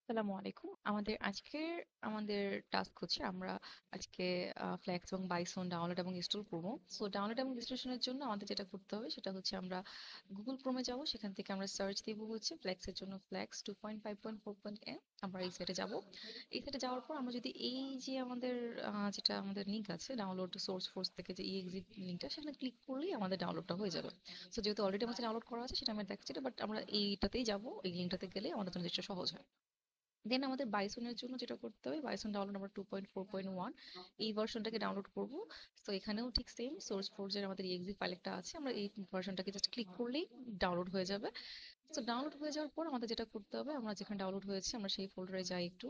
আসসালামু আলাইকুম। আমাদের টাস্ক হচ্ছে আমরা আজকে ফ্লেক্স এবং বাইসন ডাউনলোড এবং ইনস্টল করব। সো ডাউনলোড এবং ইনস্টলেশনের জন্য আমাদের যেটা করতে হবে সেটা হচ্ছে আমরা গুগল ক্রোমে যাব, সেখান থেকে আমরা সার্চ দিব হচ্ছে ফ্লেক্সের জন্য ফ্লেক্স 2.5.4.m। আমরা এই সাইটে যাব। এই সাইটে যাওয়ার পর আমরা যদি এই যে আমাদের যেটা আমাদের লিঙ্ক আছে ডাউনলোড সোর্স ফোর্স থেকে যে ইএক্সি লিঙ্কটা, সেখানে ক্লিক করলেই আমাদের ডাউনলোডটা হয়ে যাবে। সো যেহেতু অলরেডি আমাদের ডাউনলোড করা আছে সেটা আমি দেখাচ্ছি না, বাট আমরা এইটাতেই যাব, এই লিঙ্কটাতে গেলে আমাদের জন্য জিনিসটা সহজ হয়। দেন আমাদের বাইসনের জন্য যেটা করতে হবে, বাইসন ডাউনলোড নাম্বার 2.4.1, এই ভার্সনটাকে ডাউনলোড করব। তো এখানেও ঠিক সেম সোর্স ফোর্সের আমাদের exe ফাইল একটা আছে, আমরা এই ভার্সনটাকে জাস্ট ক্লিক করলেই ডাউনলোড হয়ে যাবে। তো ডাউনলোড হয়ে যাওয়ার পর আমাদের যেটা করতে হবে, আমরা যেখানে ডাউনলোড হয়েছে আমরা সেই ফোল্ডারে যাই একটু।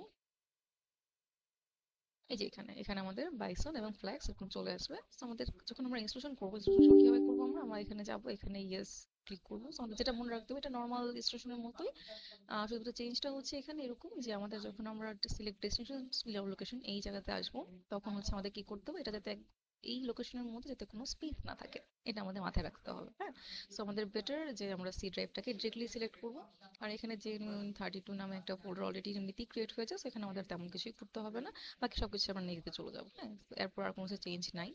এই যে এখানে এখানে আমাদের বাইসন এবং ফ্ল্যাক্স এরকম চলে আসবে। তো আমাদের যখন আমরা ইনস্টলেশন করবো, ইনস্টলেশন কিভাবে করবো, আমরা এখানে যাব, এখানে ইয়েস ক্লিক করবো। তো আমাদের যেটা মনে রাখতে হবে, এটা নর্মাল ইনস্টলেশনের মতোই। শুধুমাত্র চেঞ্জটা হচ্ছে এখানে এরকম যে আমাদের যখন আমরা সিলেক্ট ডেস্টিনেশন লোকেশন এই জায়গাতে আসবো, তখন হচ্ছে আমাদের কি করতে হবে, এটা যাতে এই লোকেশনের মধ্যে যাতে কোনো স্পেস না থাকে, এটা আমাদের মাথায় রাখতে হবে। হ্যাঁ, সো আমাদের বেটার যে আমরা সি ড্রাইভটাকে ডিরেক্টলি সিলেক্ট করবো। আর এখানে যে 32 নামে একটা ফোল্ডার অলরেডি এমনিতেই ক্রিয়েট হয়েছে, সেখানে আমাদের তেমন কিছুই করতে হবে না। বাকি সবকিছু আমরা নেক্সটে চলে যাবো। হ্যাঁ, এরপর আর কোনো চেঞ্জ নাই।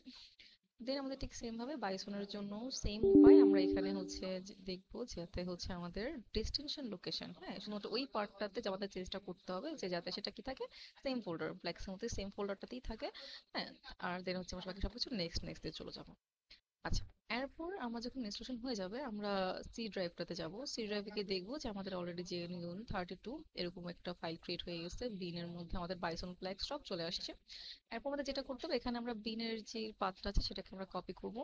দেন আমাদের ঠিক সেম ভাবে বাইসনের জন্য সেম উপায়, আমরা এখানে হচ্ছে দেখবো যাতে হচ্ছে আমাদের ডেস্টিনেশন লোকেশন, হ্যাঁ, শুধুমাত্র ওই পার্টটাতে যে আমাদের চেঞ্জটা করতে হবে, যে যাতে সেটা কি থাকে, সেম ফোল্ডার ব্ল্যাক্সের মধ্যে সেম ফোল্ডারটাতেই থাকে। হ্যাঁ, আর দেন হচ্ছে আমরা বাকি সবকিছু নেক্সট নেক্সট দিয়ে চলে যাবো। আচ্ছা, এরপর আমরা যখন ইনস্টলেশন হয়ে যাবে, আমরা সি ড্রাইভটাতে যাব। সি ড্রাইভে গিয়ে দেখবো যে আমাদের অলরেডি যে নিউন 32 এরকম একটা ফাইল ক্রিয়েট হয়ে গেছে, বিনের মধ্যে আমাদের বাইসন ফ্ল্যাক্স সব চলে আসছে। এরপর আমাদের যেটা করতে হবে, এখানে আমরা বিনের যে পাথটা আছে সেটাকে আমরা কপি করব।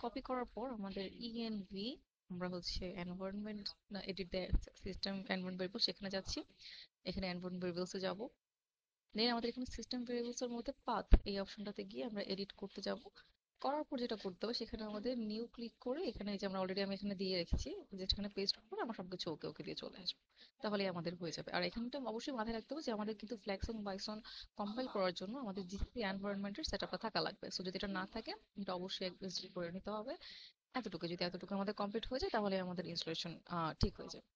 কপি করার পর আমাদের ইএনভি, আমরা হচ্ছে এনভায়রনমেন্ট না edit the system environment variable, সেখানে যাচ্ছি। এখানে এনভায়রনমেন্ট ভেরিয়েবলসে যাব। দেন আমাদের এখানে সিস্টেম ভেরিয়েবলস এর মধ্যে পাথ এই অপশনটাতে গিয়ে আমরা এডিট করতে যাব। করার পর যেটা করতে হবে, সেখানে আমাদের নিউ ক্লিক করে এখানে এই যে আমরা অলরেডি আমি এখানে দিয়ে রেখেছি, যেখানে পেস্ট করে আমরা সবকিছু ওকে ওকে দিয়ে চলে আসবো। তাহলে আমাদের হয়ে যাবে। আর এখানটা অবশ্যই মাথায় রাখতে হবে যে আমাদের কিন্তু ফ্ল্যাক্স এবং বাইসন কম্পাইল করার জন্য আমাদের জিসিসি এনভায়রনমেন্টের সেটআপটা থাকা লাগবে। সো যদি এটা না থাকে, এটা অবশ্যই ইনস্টল করে নিতে হবে। এতটুকু যদি এতটুকু আমাদের কমপ্লিট হয়ে যায়, তাহলে আমাদের ইনস্টলেশন ঠিক হয়ে যাবে।